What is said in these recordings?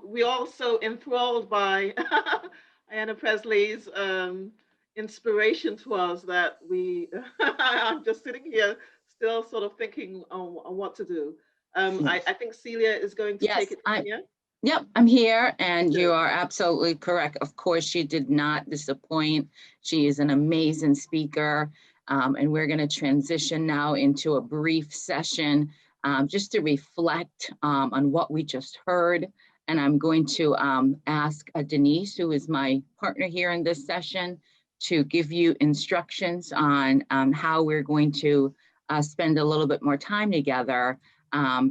we also enthralled by Ayanna Presley's inspiration to us that we, I'm just sitting here still sort of thinking on what to do. I think Celia is going to take Yes, it from here. Yep, I'm here, and you Good. are absolutely correct. Of course, she did not disappoint. She is an amazing speaker, and we're going to transition now into a brief session just to reflect on what we just heard. And I'm going to ask Denise, who is my partner here in this session, to give you instructions on how we're going to spend a little bit more time together.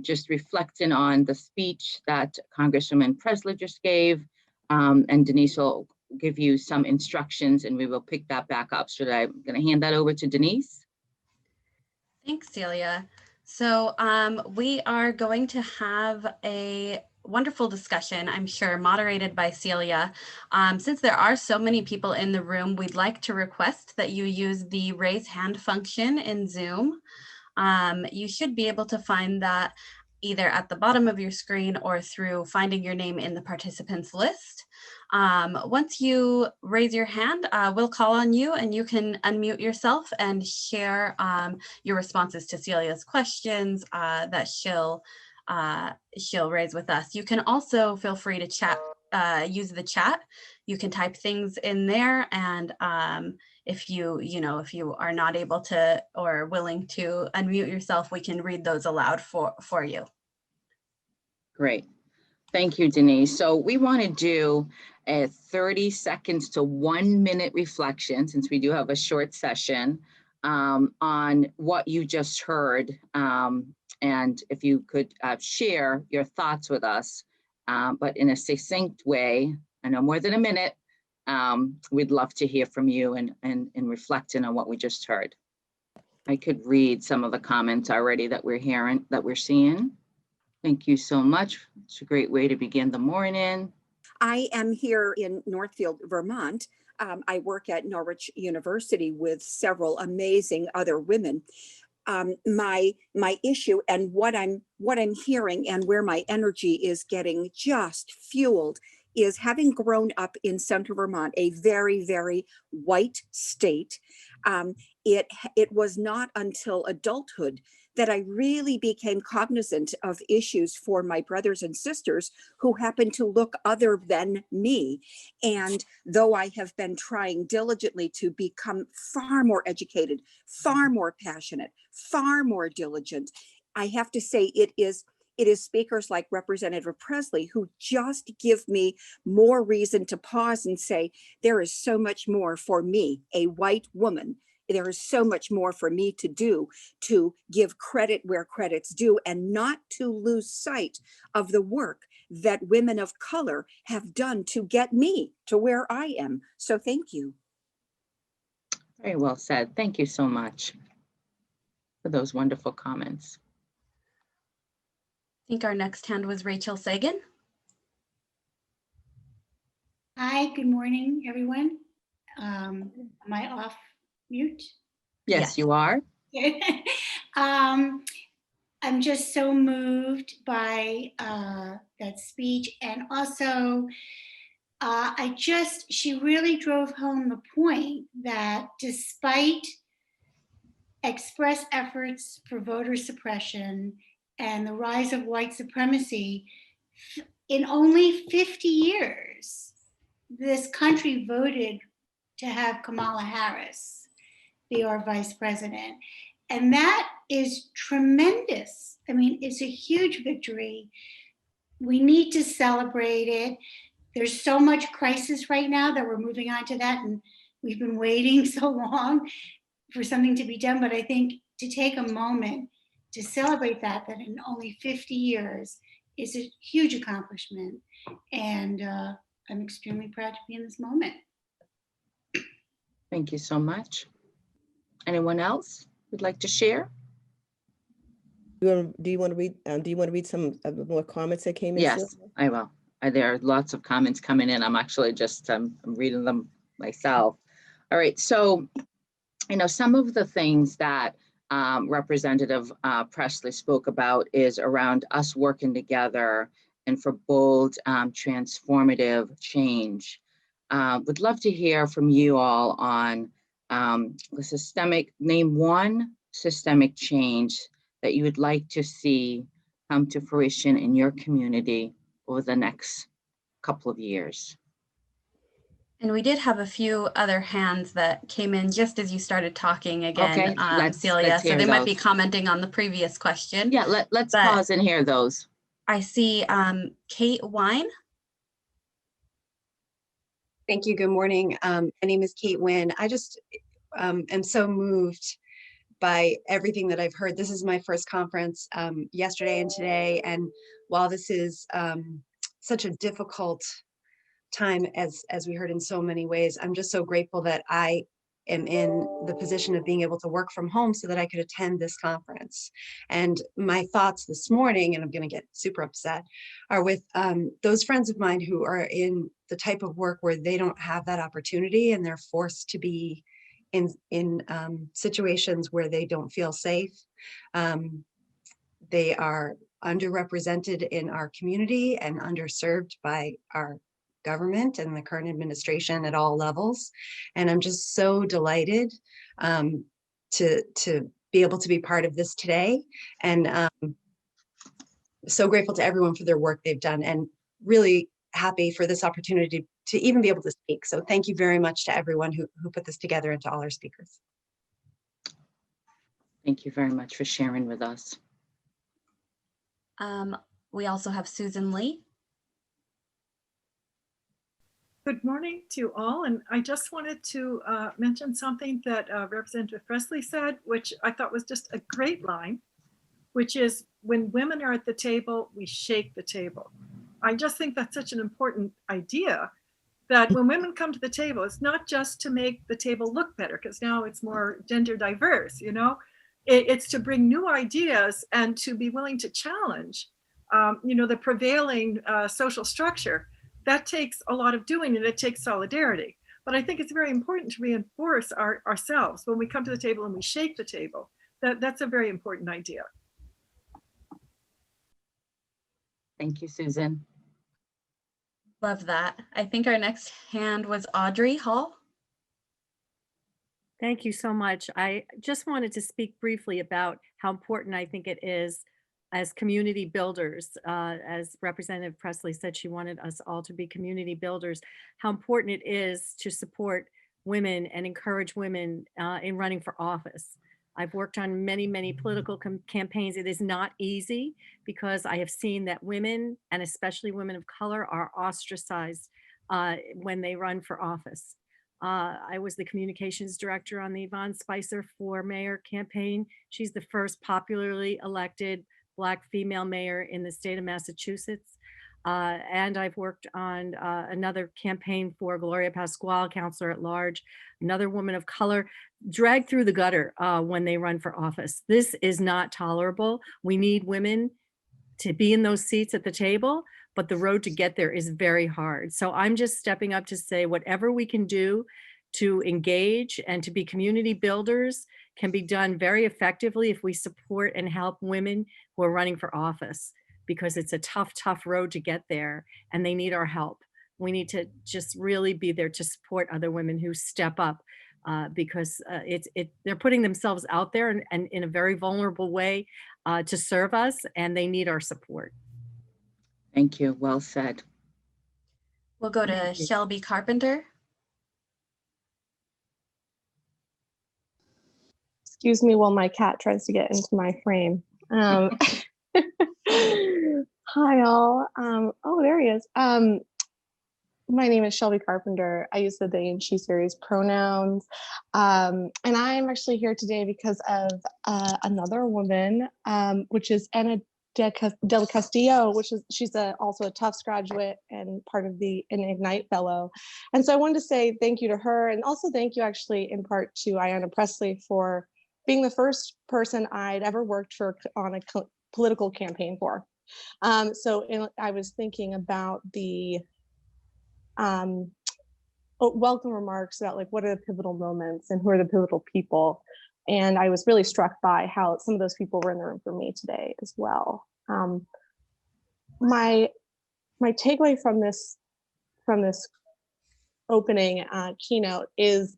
Just reflecting on the speech that Congresswoman Presley just gave, and Denise will give you some instructions and we will pick that back up. I'm going to hand that over to Denise. Thanks, Celia. So we are going to have a wonderful discussion, I'm sure, moderated by Celia. Since there are so many people in the room, we'd like to request that you use the raise hand function in Zoom. You should be able to find that either at the bottom of your screen or through finding your name in the participants list. Once you raise your hand, we'll call on you and you can unmute yourself and share your responses to Celia's questions that she'll raise with us. You can also feel free to chat, use the chat. You can type things in there, and if you are not able to or willing to unmute yourself, we can read those aloud for you. Great. Thank you, Denise. So we want to do a 30 seconds to 1 minute reflection, since we do have a short session, on what you just heard. And if you could share your thoughts with us, but in a succinct way, I know more than a minute, we'd love to hear from you and reflecting on what we just heard. I could read some of the comments already that we're hearing, that we're seeing. Thank you so much. It's a great way to begin the morning. I am here in Northfield, Vermont. I work at Norwich University with several amazing other women. My issue and what I'm hearing and where my energy is getting just fueled is, having grown up in Central Vermont, a very, very white state. It was not until adulthood that I really became cognizant of issues for my brothers and sisters who happen to look other than me. And though I have been trying diligently to become far more educated, far more passionate, far more diligent, I have to say it is speakers like Representative Presley who just give me more reason to pause and say, there is so much more for me, a white woman. There is so much more for me to do, to give credit where credit's due, and not to lose sight of the work that women of color have done to get me to where I am. So thank you. Very well said. Thank you so much for those wonderful comments. I think our next hand was Rachel Sagan. Hi, good morning, everyone. Am I off mute? Yes, you are. I'm just so moved by that speech, and also she really drove home the point that despite express efforts for voter suppression and the rise of white supremacy, in only 50 years, this country voted to have Kamala Harris be our vice president. And that is tremendous. I mean, it's a huge victory. We need to celebrate it. There's so much crisis right now that we're moving on to that. And we've been waiting so long for something to be done. But I think to take a moment to celebrate that in only 50 years is a huge accomplishment. And I'm extremely proud to be in this moment. Thank you so much. Anyone else would like to share? Do you want to read some more comments that came in? Yes, I will. There are lots of comments coming in. I'm actually just I'm reading them myself. All right, so some of the things that Representative Presley spoke about is around us working together and for bold, transformative change. Would love to hear from you all on name one systemic change that you would like to see come to fruition in your community over the next couple of years. And we did have a few other hands that came in just as you started talking again, Okay, Celia. So hear they might be those. commenting on the previous question. Yeah, let's But pause and hear those. I see Kate Wine. Thank you. Good morning. My name is Kate Nguyen. I just am so moved by everything that I've heard. This is my first conference yesterday and today. And while this is such a difficult time, as we heard in so many ways, I'm just so grateful that I am in the position of being able to work from home so that I could attend this conference. And my thoughts this morning, and I'm going to get super upset, are with those friends of mine who are in the type of work where they don't have that opportunity and they're forced to be in situations where they don't feel safe. They are underrepresented in our community and underserved by our government and the current administration at all levels. And I'm just so delighted to be able to be part of this today. And so grateful to everyone for their work they've done, and really happy for this opportunity to even be able to speak. So thank you very much to everyone who put this together, and to all our speakers. Thank you very much for sharing with us. We also have Susan Lee. Good morning to you all, and I just wanted to mention something that Representative Presley said, which I thought was just a great line, which is, when women are at the table, we shake the table. I just think that's such an important idea, that when women come to the table, it's not just to make the table look better, because now it's more gender diverse, you know, it's to bring new ideas and to be willing to challenge, you know, the prevailing social structure. That takes a lot of doing, and it takes solidarity. But I think it's very important to reinforce ourselves when we come to the table and we shake the table. That's a very important idea. Thank you, Susan. Love that. I think our next hand was Audrey Hall. Thank you so much. I just wanted to speak briefly about how important I think it is as community builders. As Representative Presley said, she wanted us all to be community builders, how important it is to support women and encourage women in running for office. I've worked on many, many political campaigns. It is not easy, because I have seen that women, and especially women of color, are ostracized when they run for office. I was the communications director on the Yvonne Spicer for Mayor campaign. She's the first popularly elected Black female mayor in the state of Massachusetts. And I've worked on another campaign for Gloria Pasquale, counselor at large, another woman of color, dragged through the gutter when they run for office. This is not tolerable. We need women to be in those seats at the table, but the road to get there is very hard. So I'm just stepping up to say whatever we can do to engage and to be community builders can be done very effectively if we support and help women who are running for office, because it's a tough, tough road to get there, and they need our help. We need to just really be there to support other women who step up, because they're putting themselves out there and in a very vulnerable way to serve us, and they need our support. Thank you. Well said. We'll go to Shelby Carpenter. Excuse me while my cat tries to get into my frame. Hi all. Oh, there he is. My name is Shelby Carpenter. I use the they and she series pronouns. And I'm actually here today because of another woman, which is Anna Del Castillo, she's also a Tufts graduate and part of an Ignite Fellow. And so I wanted to say thank you to her, and also thank you actually in part to Ayanna Presley for being the first person I'd ever worked for on a political campaign for. I was thinking about the welcome remarks about like what are the pivotal moments and who are the pivotal people. And I was really struck by how some of those people were in the room for me today as well. My my takeaway from this opening keynote is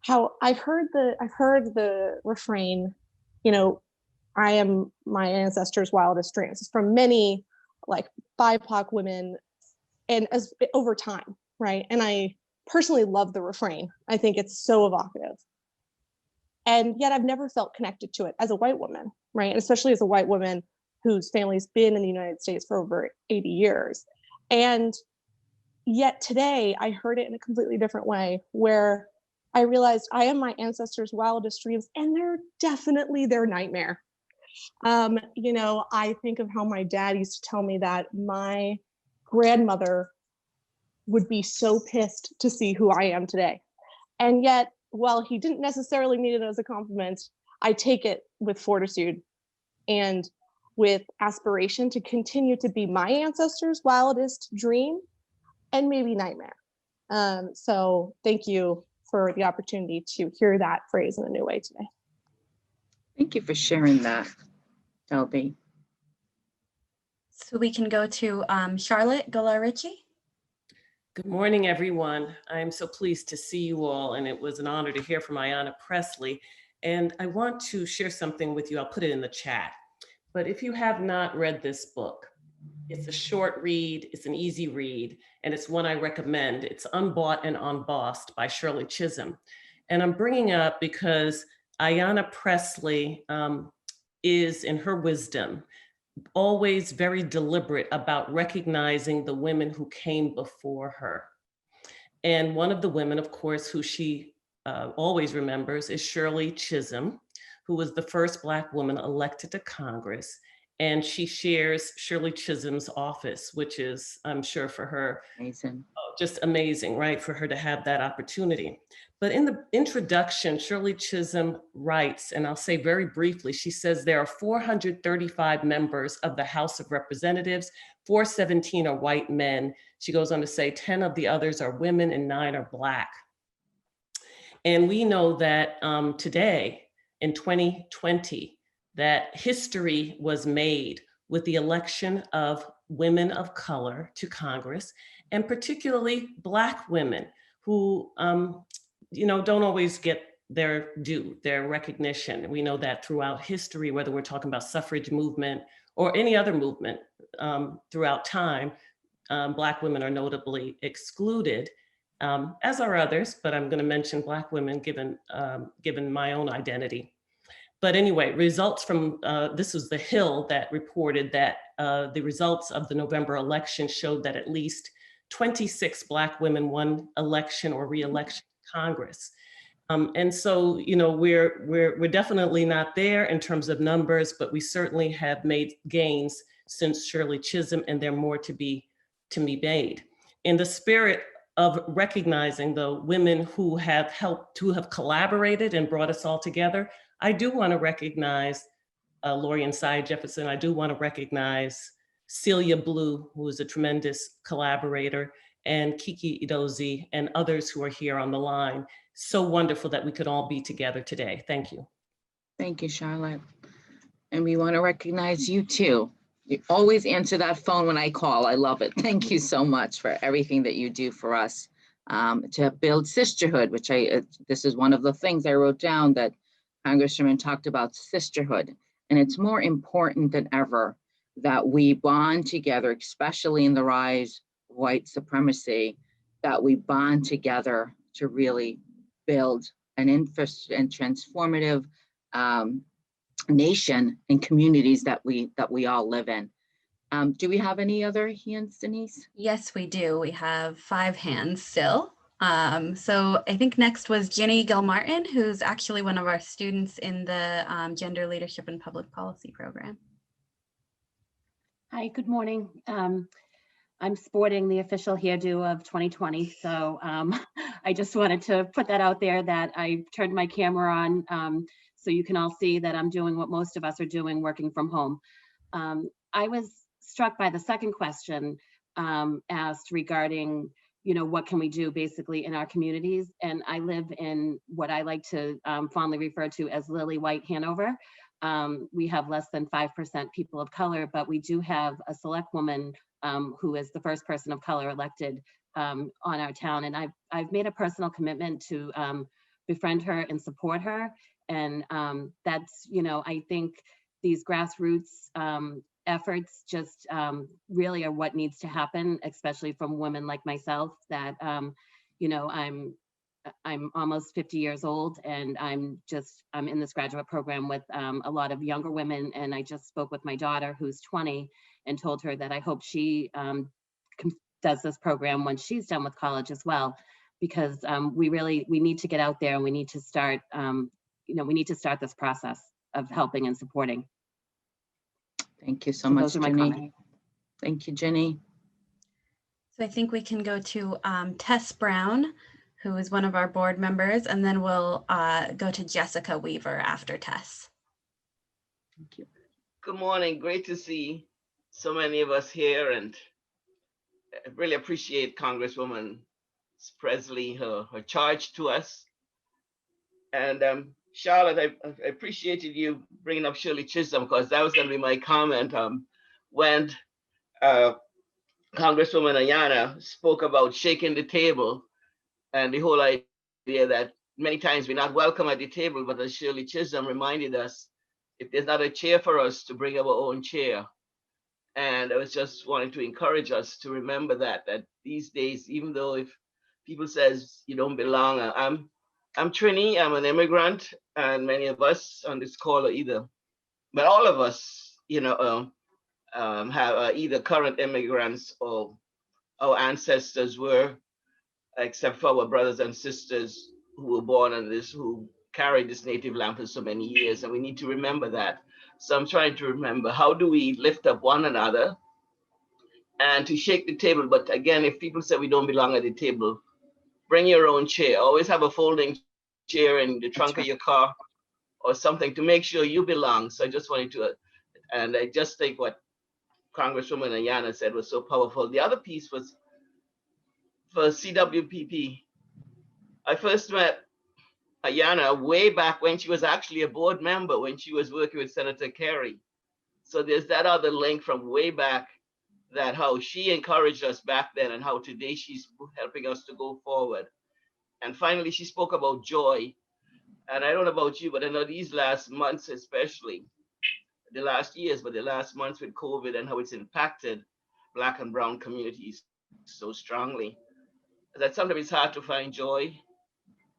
how I've heard the refrain, you know, I am my ancestors' wildest dreams, from many like BIPOC women, and as over time, right? And I personally love the refrain. I think it's so evocative. And yet I've never felt connected to it as a white woman, right? And especially as a white woman whose family's been in the United States for over 80 years. And yet today I heard it in a completely different way, where I realized I am my ancestors' wildest dreams, and they're definitely their nightmare. You know, I think of how my dad used to tell me that my grandmother would be so pissed to see who I am today. And yet, while he didn't necessarily mean it as a compliment, I take it with fortitude and with aspiration to continue to be my ancestors' wildest dream and maybe nightmare. So thank you for the opportunity to hear that phrase in a new way today. Thank you for sharing that, Shelby. So we can go to Charlotte Golarici. Good morning, everyone. I'm so pleased to see you all, and it was an honor to hear from Ayanna Pressley. And I want to share something with you. I'll put it in the chat. But if you have not read this book, it's a short read, it's an easy read, and it's one I recommend. It's Unbought and Unbossed by Shirley Chisholm. And I'm bringing it up because Ayanna Pressley is, in her wisdom, always very deliberate about recognizing the women who came before her. And one of the women, of course, who she always remembers is Shirley Chisholm, who was the first Black woman elected to Congress. And she shares Shirley Chisholm's office, which is, I'm sure for her, Amazing. Just amazing, right? For her to have that opportunity. But in the introduction, Shirley Chisholm writes, and I'll say very briefly, she says there are 435 members of the House of Representatives, 417 are white men. She goes on to say 10 of the others are women and 9 are Black. And we know that today, in 2020, that history was made with the election of women of color to Congress, and particularly Black women who, you know, don't always get their due, their recognition. We know that throughout history, whether we're talking about suffrage movement or any other movement throughout time, Black women are notably excluded, as are others, but I'm gonna mention Black women given my own identity. But anyway, results from, this was The Hill that reported that the results of the November election showed that at least 26 Black women won election or re-election to Congress. And so, you know, we're definitely not there in terms of numbers, but we certainly have made gains since Shirley Chisholm, and there are more to be made. In the spirit of recognizing the women who have helped, who have collaborated and brought us all together, I do want to recognize Lori and Cy Jefferson. I do want to recognize Celia Blue, who is a tremendous collaborator, and Kiki Idozi and others who are here on the line. So wonderful that we could all be together today. Thank you. Thank you, Charlotte. And we want to recognize you too. You always answer that phone when I call. I love it. Thank you so much for everything that you do for us to build sisterhood, which this is one of the things I wrote down, that Congresswoman talked about sisterhood. And it's more important than ever that we bond together, especially in the rise of white supremacy, that we bond together to really build an transformative nation and communities that we all live in. Do we have any other hands, Denise? Yes, we do. We have 5 hands still. So I think next was Jenny Gilmartin, who's actually one of our students in the Gender Leadership and Public Policy program. Hi, good morning. I'm sporting the official hairdo of 2020. So I just wanted to put that out there, that I turned my camera on so you can all see that I'm doing what most of us are doing, working from home. I was struck by the second question asked regarding, you know, what can we do basically in our communities? And I live in what I like to fondly refer to as Lily White Hanover. We have less than 5% people of color, but we do have a select woman who is the first person of color elected on our town. And I've made a personal commitment to befriend her and support her. And that's, I think these grassroots efforts just really are what needs to happen, especially from women like myself that, I'm almost 50 years old, and I'm in this graduate program with a lot of younger women. And I just spoke with my daughter who's 20 and told her that I hope she does this program when she's done with college as well, because we need to get out there, and we need to start, this process of helping and supporting. Thank you so much, those are my Ginny. comments. Thank you, Ginny. So I think we can go to Tess Brown, who is one of our board members, and then we'll go to Jessica Weaver after Tess. Thank you. Good morning. Great to see so many of us here, and I really appreciate Congresswoman Presley, her charge to us. And Charlotte, I appreciated you bringing up Shirley Chisholm, because that was going to be my comment when Congresswoman Ayanna spoke about shaking the table, and the whole idea that many times we're not welcome at the table, but as Shirley Chisholm reminded us, if there's not a chair for us, to bring our own chair. And I was just wanting to encourage us to remember that these days, even though if people says you don't belong, I'm Trini, I'm an immigrant, and many of us on this call are either, but all of us, have either current immigrants or our ancestors were, except for our brothers and sisters who were born in this, who carried this native land for so many years, and we need to remember that. So I'm trying to remember, how do we lift up one another and to shake the table? But again, if people say we don't belong at the table, bring your own chair. Always have a folding chair in the trunk of your car or something to make sure you belong. So I just wanted to, and I just think what Congresswoman Ayanna said was so powerful. The other piece was for CWPP. I first met Ayanna way back when she was actually a board member, when she was working with Senator Kerry. So there's that other link from way back, that how she encouraged us back then and how today she's helping us to go forward. And finally, she spoke about joy. And I don't know about you, but I know these last months, especially the last years, but the last months with COVID and how it's impacted Black and Brown communities so strongly, that sometimes it's hard to find joy.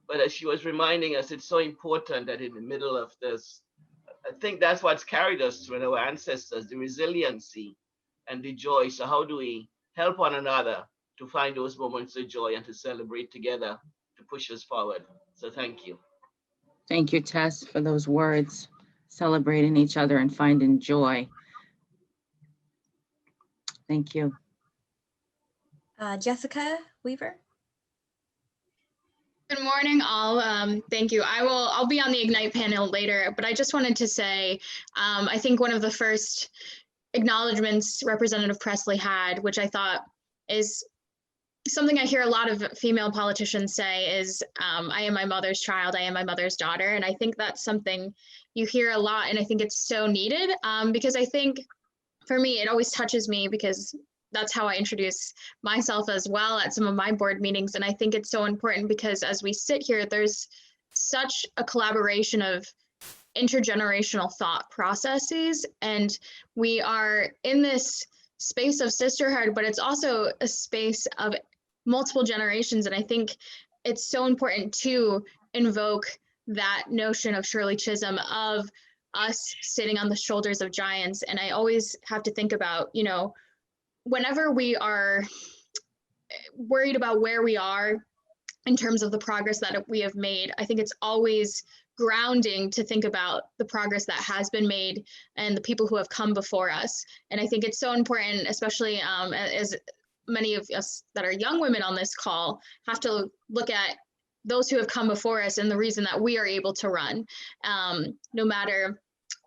But as she was reminding us, it's so important that in the middle of this, I think that's what's carried us through our ancestors, the resiliency and the joy. So how do we help one another to find those moments of joy and to celebrate together to push us forward? So thank you. Thank you, Tess, for those words, celebrating each other and finding joy. Thank you. Jessica Weaver. Good morning, all. Thank you. I'll be on the Ignite panel later, but I just wanted to say, I think one of the first acknowledgements Representative Presley had, which I thought is something I hear a lot of female politicians say, is I am my mother's child, I am my mother's daughter. And I think that's something you hear a lot, and I think it's so needed, because I think for me, it always touches me, because that's how I introduce myself as well at some of my board meetings. And I think it's so important, because as we sit here, there's such a collaboration of intergenerational thought processes, and we are in this space of sisterhood, but it's also a space of multiple generations. And I think it's so important to invoke that notion of Shirley Chisholm, of us sitting on the shoulders of giants. And I always have to think about, whenever we are worried about where we are in terms of the progress that we have made, I think it's always grounding to think about the progress that has been made and the people who have come before us. And I think it's so important, especially as many of us that are young women on this call have to look at those who have come before us and the reason that we are able to run, no matter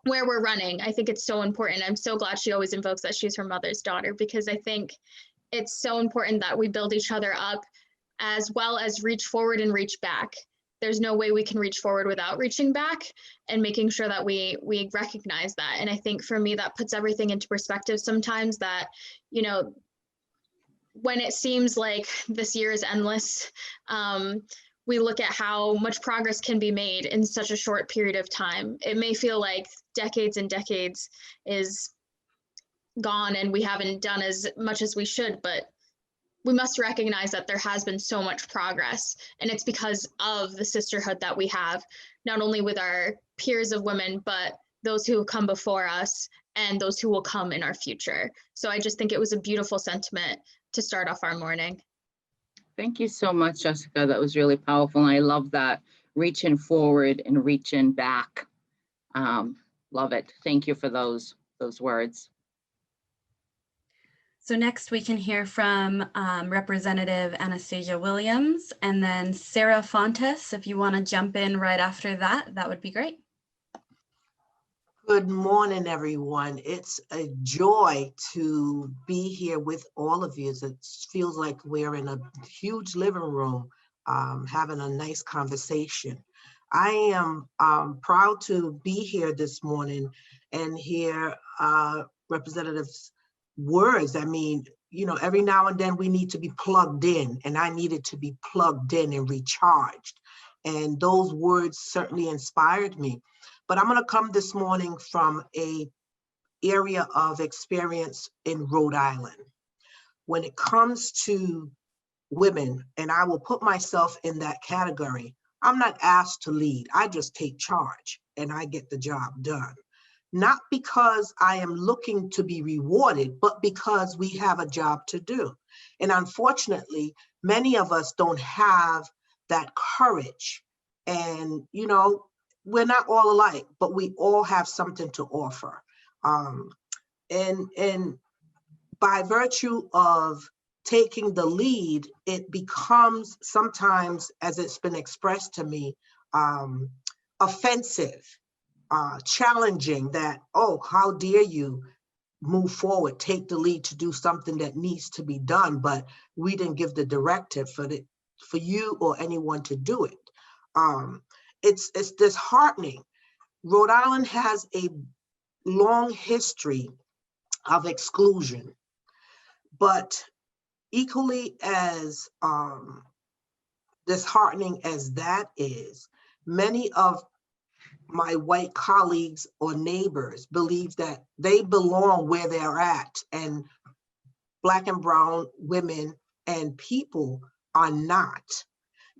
where we're running. I think it's so important. I'm so glad she always invokes that she's her mother's daughter, because I think it's so important that we build each other up, as well as reach forward and reach back. There's no way we can reach forward without reaching back, and making sure that we recognize that. And I think for me, that puts everything into perspective sometimes, that, when it seems like this year is endless, we look at how much progress can be made in such a short period of time. It may feel like decades and decades is gone and we haven't done as much as we should, but we must recognize that there has been so much progress, and it's because of the sisterhood that we have, not only with our peers of women, but those who have come before us and those who will come in our future. So I just think it was a beautiful sentiment to start off our morning. Thank you so much, Jessica. That was really powerful. And I love that, reaching forward and reaching back. Love it. Thank you for those words. So next we can hear from Representative Anastasia Williams, and then Sarah Fontes. If you want to jump in right after that, that would be great. Good morning, everyone. It's a joy to be here with all of you. It feels like we're in a huge living room having a nice conversation. I am proud to be here this morning and hear Representative's words. I mean, you know, every now and then we need to be plugged in, and I needed to be plugged in and recharged. And those words certainly inspired me. But I'm going to come this morning from an area of experience in Rhode Island. When it comes to women, and I will put myself in that category, I'm not asked to lead. I just take charge and I get the job done. Not because I am looking to be rewarded, but because we have a job to do. And unfortunately, many of us don't have that courage. And, you know, we're not all alike, but we all have something to offer. And by virtue of taking the lead, it becomes sometimes, as it's been expressed to me, offensive, challenging, that, oh, how dare you move forward, take the lead to do something that needs to be done, but we didn't give the directive for you or anyone to do it. It's disheartening. Rhode Island has a long history of exclusion, but equally as disheartening as that is, many of my white colleagues or neighbors believe that they belong where they're at, and Black and brown women and people are not.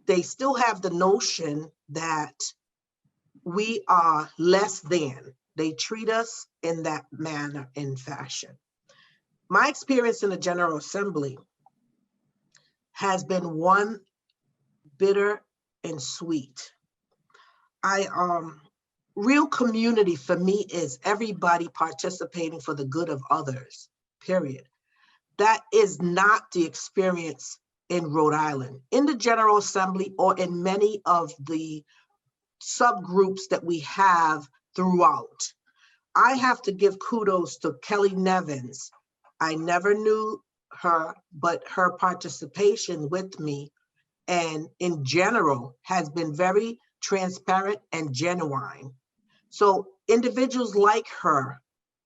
They still have the notion that we are less than. They treat us in that manner and fashion. My experience in the General Assembly has been one bitter and sweet. Real community for me is everybody participating for the good of others, period. That is not the experience in Rhode Island, in the General Assembly, or in many of the subgroups that we have throughout. I have to give kudos to Kelly Nevins. I never knew her, but her participation with me and in general has been very transparent and genuine. So individuals like her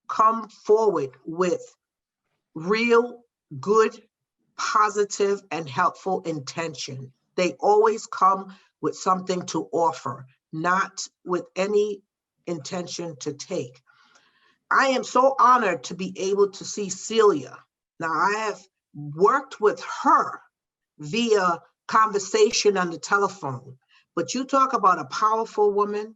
come forward with real, good, positive, and helpful intention. They always come with something to offer, not with any intention to take. I am so honored to be able to see Celia. Now, I have worked with her via conversation on the telephone, but you talk about a powerful woman,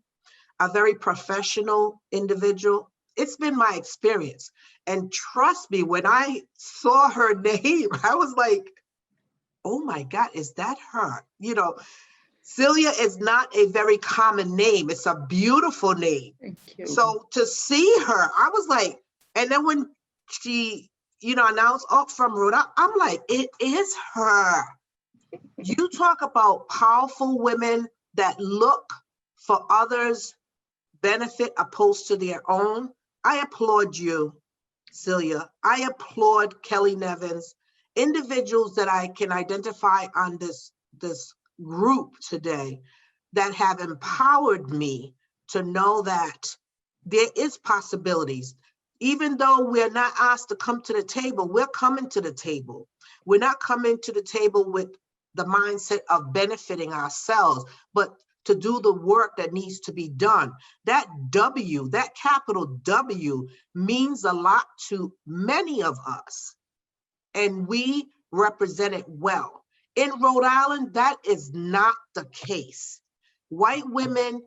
a very professional individual. It's been my experience. And trust me, when I saw her name, I was like, oh my God, is that her? You know, Celia is not a very common name. It's a beautiful name. Thank you. So to see her, I was like, and then when she, you know, announced up from Rhode, I'm like, it is her. You talk about powerful women that look for others' benefit opposed to their own. I applaud you, Celia. I applaud Kelly Nevins, individuals that I can identify on this group today that have empowered me to know that there is possibilities. Even though we're not asked to come to the table, we're coming to the table. We're not coming to the table with the mindset of benefiting ourselves, but to do the work that needs to be done. That W, that capital W, means a lot to many of us, and we represent it well. In Rhode Island, that is not the case. White women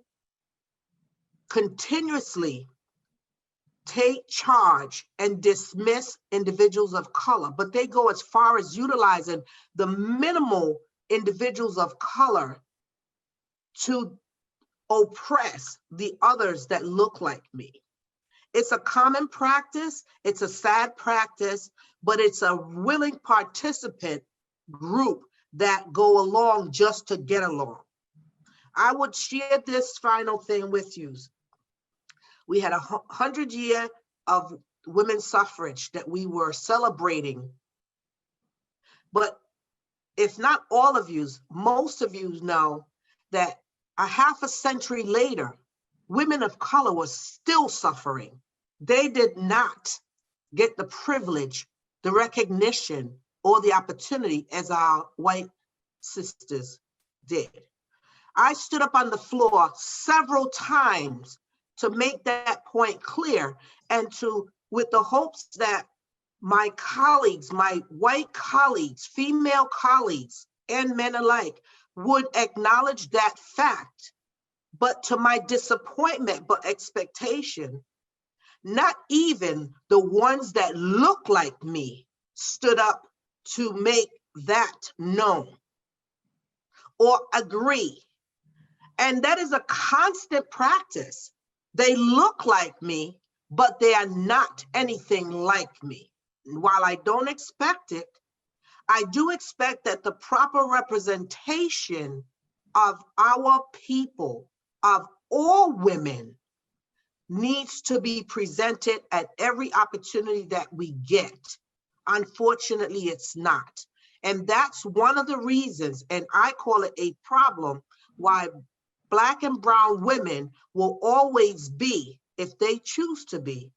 continuously take charge and dismiss individuals of color, but they go as far as utilizing the minimal individuals of color to oppress the others that look like me. It's a common practice, it's a sad practice, but it's a willing participant group that go along just to get along. I would share this final thing with you. We had 100 years of women's suffrage that we were celebrating. But if not all of you, most of you know that a half a century later, women of color were still suffering. They did not get the privilege, the recognition, or the opportunity as our white sisters did. I stood up on the floor several times to make that point clear, and with the hopes that my colleagues, my white colleagues, female colleagues, and men alike would acknowledge that fact. But to my disappointment, but expectation, not even the ones that look like me stood up to make that known or agree. And that is a constant practice. They look like me, but they are not anything like me. While I don't expect it, I do expect that the proper representation of our people, of all women, needs to be presented at every opportunity that we get. Unfortunately, it's not. And that's one of the reasons, and I call it a problem, why Black and brown women will always be, if they choose to be,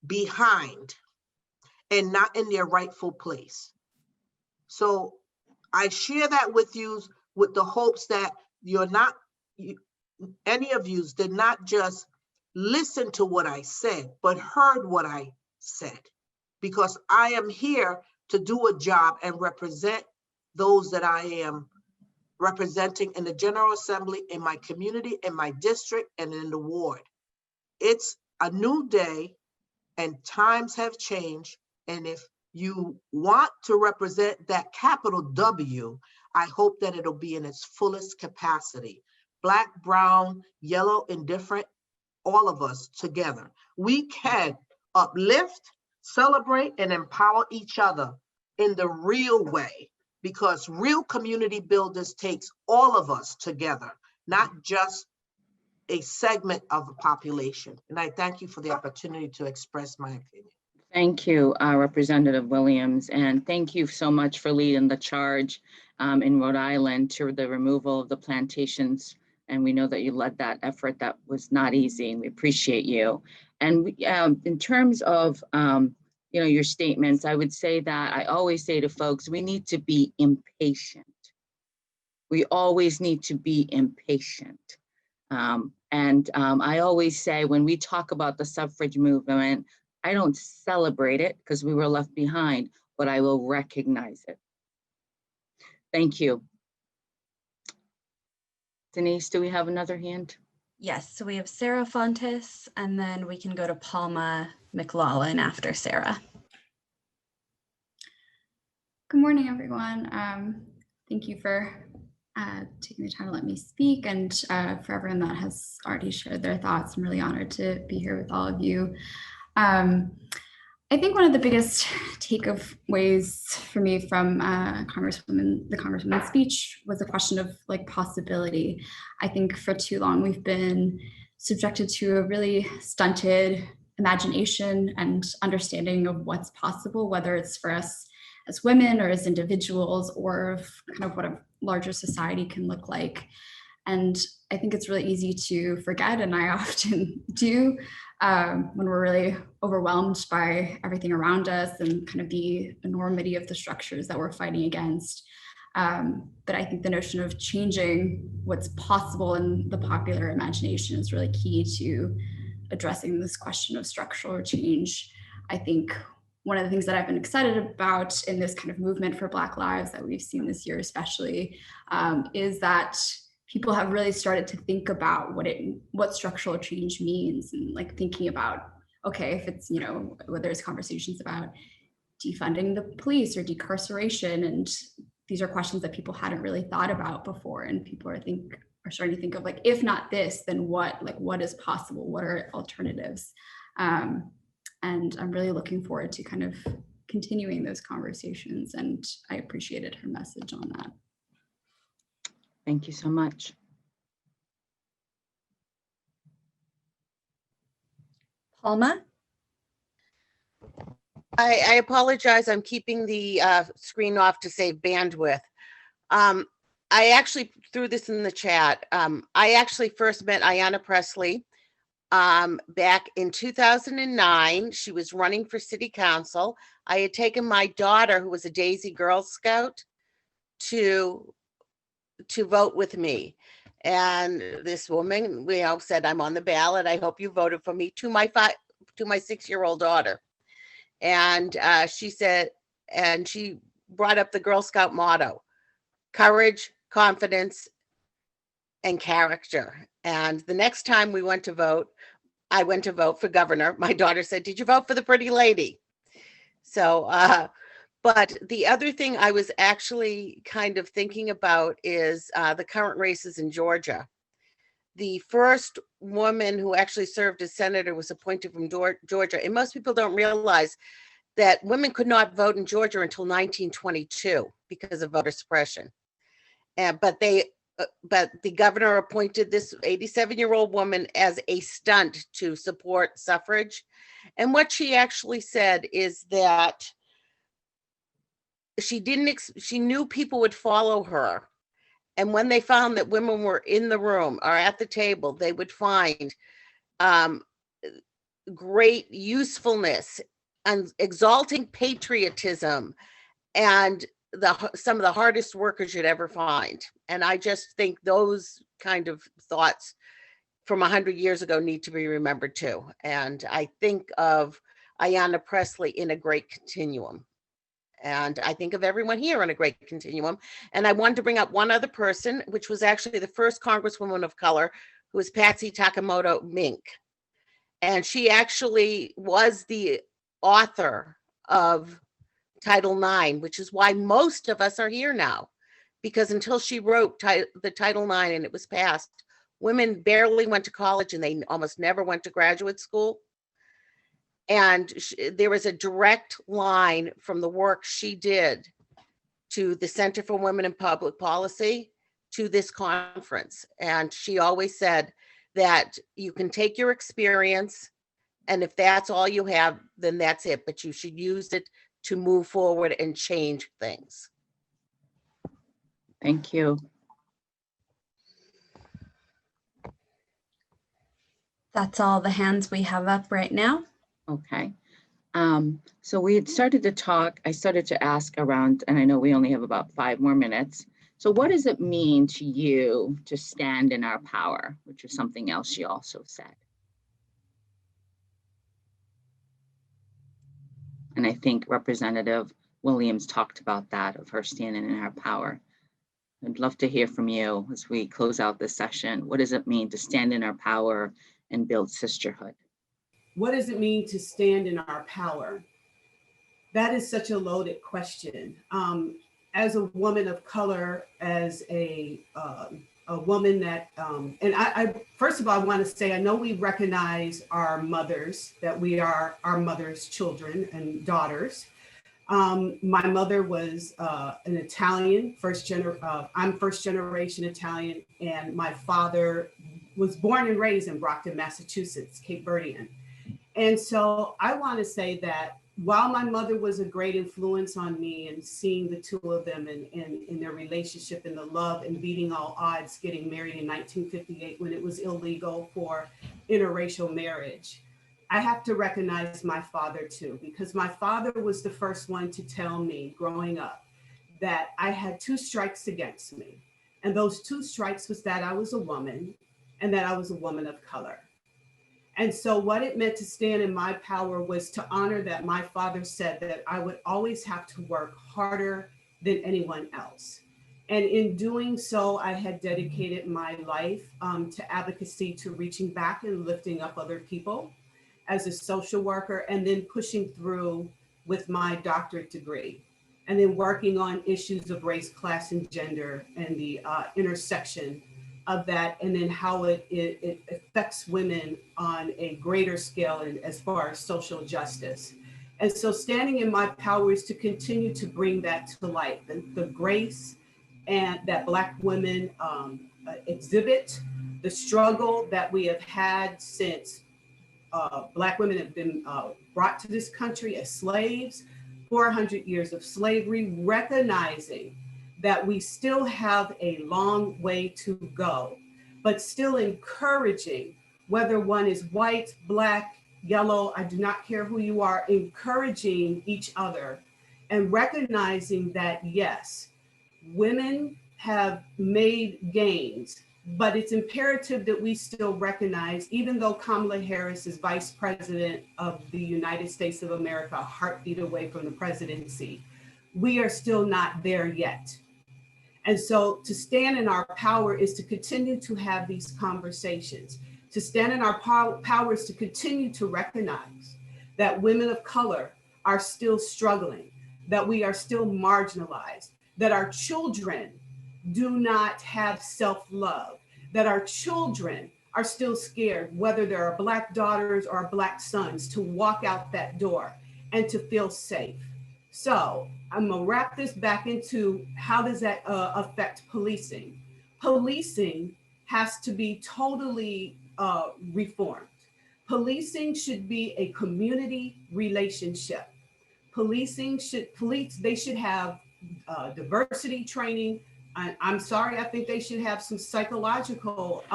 behind and not in their rightful place. So I share that with you with the hopes that any of you did not just listen to what I said, but heard what I said, because I am here to do a job and represent those that I am representing in the General Assembly, in my community, in my district, and in the ward. It's a new day and times have changed. And if you want to represent that capital W, I hope that it'll be in its fullest capacity. Black, brown, yellow, indifferent, all of us together. We can uplift, celebrate, and empower each other in the real way, because real community builders takes all of us together, not just a segment of the population. And I thank you for the opportunity to express my opinion. Thank you, Representative Williams, and thank you so much for leading the charge in Rhode Island to the removal of the plantations. And we know that you led that effort. That was not easy, and we appreciate you. And in terms of your statements, I would say that I always say to folks, we need to be impatient. We always need to be impatient. I always say, when we talk about the suffrage movement, I don't celebrate it because we were left behind, but I will recognize it. Thank you. Denise, do we have another hand? Yes, so we have Sarah Fontes, and then we can go to Palma McLaughlin after Sarah. Good morning, everyone. Thank you for taking the time to let me speak, and for everyone that has already shared their thoughts. I'm really honored to be here with all of you. I think one of the biggest takeaways for me from the Congresswoman's speech was the question of possibility. I think for too long we've been subjected to a really stunted imagination and understanding of what's possible, whether it's for us as women or as individuals, or of kind of what a larger society can look like. And I I think it's really easy to forget, and I often do, when we're really overwhelmed by everything around us and kind of the enormity of the structures that we're fighting against. But I think the notion of changing what's possible in the popular imagination is really key to addressing this question of structural change. I think one of the things that I've been excited about in this kind of movement for Black lives that we've seen this year especially, is that people have really started to think about what structural change means, and like thinking about, okay, if it's, you know, whether it's conversations about defunding the police or decarceration, and these are questions that people hadn't really thought about before, and people are starting to think of, like, if not this, then what? Like, what is possible? What are alternatives? And I'm really looking forward to kind of continuing those conversations, and I appreciated her message on that. Thank you so much. Palma? I apologize. I'm keeping the screen off to save bandwidth. I actually threw this in the chat. I actually first met Ayanna Pressley back in 2009. She was running for city council. I had taken my daughter, who was a Daisy Girl Scout, to vote with me. And this woman, we all said, I'm on the ballot. I hope you voted for me, to my 6-year-old daughter. And she said, and she brought up the Girl Scout motto: courage, confidence, and character. And the next time we went to vote, I went to vote for governor. My daughter said, did you vote for the pretty lady? So, but the other thing I was actually kind of thinking about is the current races in Georgia. The first woman who actually served as senator was appointed from Georgia. And most people don't realize that women could not vote in Georgia until 1922 because of voter suppression. But the governor appointed this 87-year-old woman as a stunt to support suffrage. And what she actually said is that she knew people would follow her. And when they found that women were in the room or at the table, they would find great usefulness and exalting patriotism and some of the hardest workers you'd ever find. And I just think those kind of thoughts from 100 years ago need to be remembered too. And I think of Ayanna Pressley in a great continuum. And I think of everyone here in a great continuum. And I wanted to bring up one other person, which was actually the first Congresswoman of color, who was Patsy Takemoto Mink. And she actually was the author of Title IX, which is why most of us are here now. Because until she wrote the Title IX and it was passed, women barely went to college and they almost never went to graduate school. And there was a direct line from the work she did to the Center for Women in Public Policy to this conference. And she always said that you can take your experience, and if that's all you have, then that's it. But you should use it to move forward and change things. Thank you. That's all the hands we have up right now. Okay. So we had started to talk, I started to ask around, and I know we only have about 5 more minutes. So what does it mean to you to stand in our power, which is something else she also said. And I think Representative Williams talked about that, of her standing in her power. I'd love to hear from you as we close out this session. What does it mean to stand in our power and build sisterhood? What does it mean to stand in our power? That is such a loaded question. As a woman of color, as a woman that, and I first of all, I want to say, I know we recognize our mothers, that we are our mother's children and daughters. My mother was an Italian, I'm first generation Italian, and my father was born and raised in Brockton, Massachusetts, Cape Verdean. And so I want to say that while my mother was a great influence on me, and seeing the two of them in their relationship and the love and beating all odds, getting married in 1958 when it was illegal for interracial marriage, I have to recognize my father too, because my father was the first one to tell me growing up that I had 2 strikes against me. And those 2 strikes was that I was a woman and that I was a woman of color. And so what it meant to stand in my power was to honor that my father said that I would always have to work harder than anyone else. And in doing so, I had dedicated my life to advocacy, to reaching back and lifting up other people as a social worker, and then pushing through with my doctorate degree, and then working on issues of race, class, and gender, and the intersection of that, and then how it affects women on a greater scale and as far as social justice. And so standing in my power is to continue to bring that to light, the grace and that Black women exhibit, the struggle that we have had since Black women have been brought to this country as slaves, 400 years of slavery, recognizing that we still have a long way to go, but still encouraging, whether one is white, Black, yellow, I do not care who you are, encouraging each other and recognizing that, yes, women have made gains, but it's imperative that we still recognize, even though Kamala Harris is Vice President of the United States of America, a heartbeat away from the presidency, we are still not there yet. And so to stand in our power is to continue to have these conversations. To stand in our power is to continue to recognize that women of color are still struggling, that we are still marginalized, that our children do not have self-love, that our children are still scared, whether there are Black daughters or Black sons, to walk out that door and to feel safe. So I'm gonna wrap this back into how does that affect policing? Policing has to be totally reformed. Policing should be a community relationship. Policing should, they should have diversity training. I'm sorry, I think they should have some psychological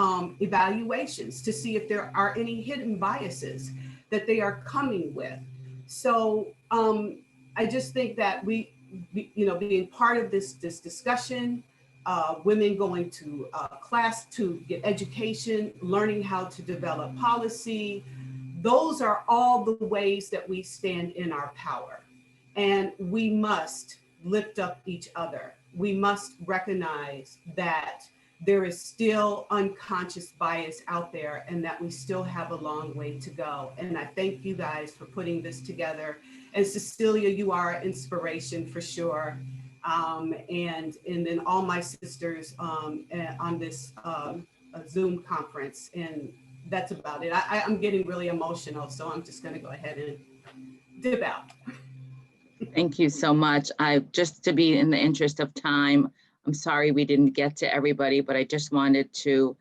evaluations to see if there are any hidden biases that they are coming with. So I just think that we, you know, being part of this discussion, women going to class to get education, learning how to develop policy, those are all the ways that we stand in our power. And we must lift up each other. We must recognize that there is still unconscious bias out there and that we still have a long way to go. And I thank you guys for putting this together. And Cecilia, you are an inspiration for sure. And then all my sisters on this Zoom conference. And that's about it. I'm getting really emotional, so I'm just gonna go ahead and dip out. Thank you so much. Just to be in the interest of time, I'm sorry we didn't get to everybody, but I just wanted to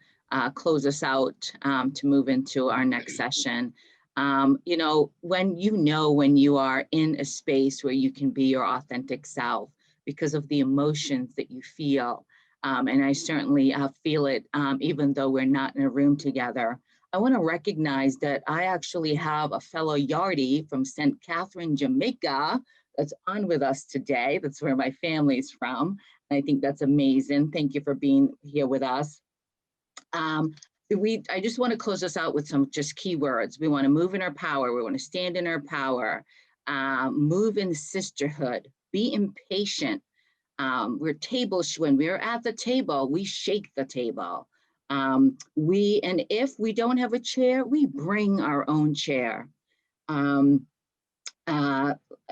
close us out to move into our next session. You know, when you are in a space where you can be your authentic self because of the emotions that you feel, and I certainly feel it even though we're not in a room together. I want to recognize that I actually have a fellow Yardie from St. Catherine, Jamaica, that's on with us today. That's where my family's from. And I think that's amazing. Thank you for being here with us. I just want to close us out with some just key words. We want to move in our power. We want to stand in our power, move in sisterhood, be impatient. When we're at the table, we shake the table. And if we don't have a chair, we bring our own chair.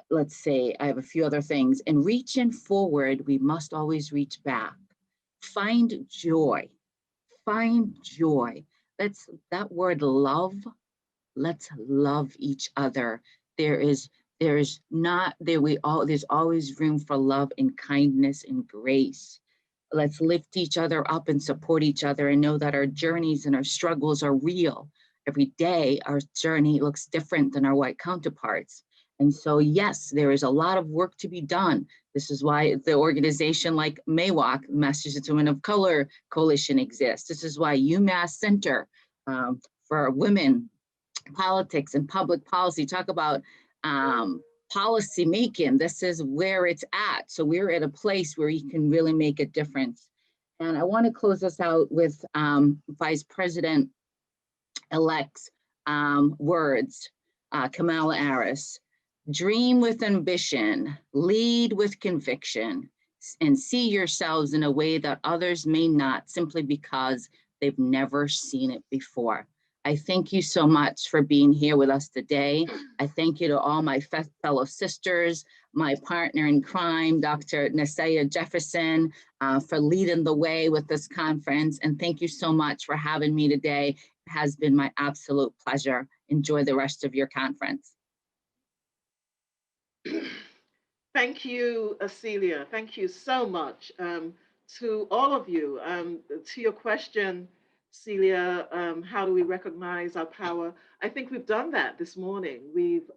Let's see, I have a few other things. And reaching forward, we must always reach back. Find joy. Find joy. That word love, let's love each other. There's always room for love and kindness and grace. Let's lift each other up and support each other and know that our journeys and our struggles are real. Every day, our journey looks different than our white counterparts. And so, yes, there is a lot of work to be done. This is why the organization like MAWOC, Massachusetts Women of Color Coalition, exists. This is why UMass Center for Women, Politics and Public Policy, talk about policy making. This is where it's at. So we're at a place where you can really make a difference. And I want to close us out with Vice President-elect's words, Kamala Harris. Dream with ambition, lead with conviction, and see yourselves in a way that others may not, simply because they've never seen it before. I thank you so much for being here with us today. I thank you to all my fellow sisters, my partner in crime, Dr. Celia Jefferson, for leading the way with this conference. And thank you so much for having me today. It has been my absolute pleasure. Enjoy the rest of your conference. Thank you, Celia. Thank you so much to all of you. To your question, Celia, how do we recognize our power? I think we've done that this morning. We've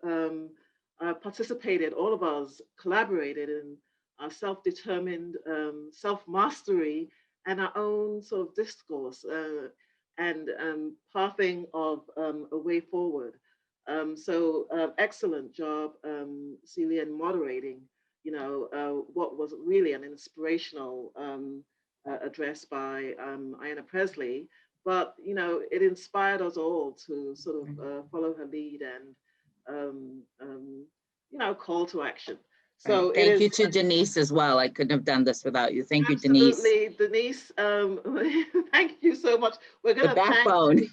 participated, all of us collaborated in our self-determined self-mastery and our own sort of discourse and pathing of a way forward. So excellent job, Celia, in moderating, what was really an inspirational address by Ayanna Pressley, but, it inspired us all to sort of follow her lead and, call to action. So right. Thank you to Denise as well. I couldn't have done this without you. Thank you, Denise. Absolutely, Denise. Thank you so much. We're going to backbone.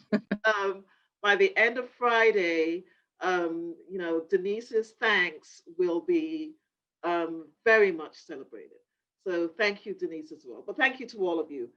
By the end of Friday, Denise's thanks will be very much celebrated. So thank you, Denise, as well. But thank you to all of you.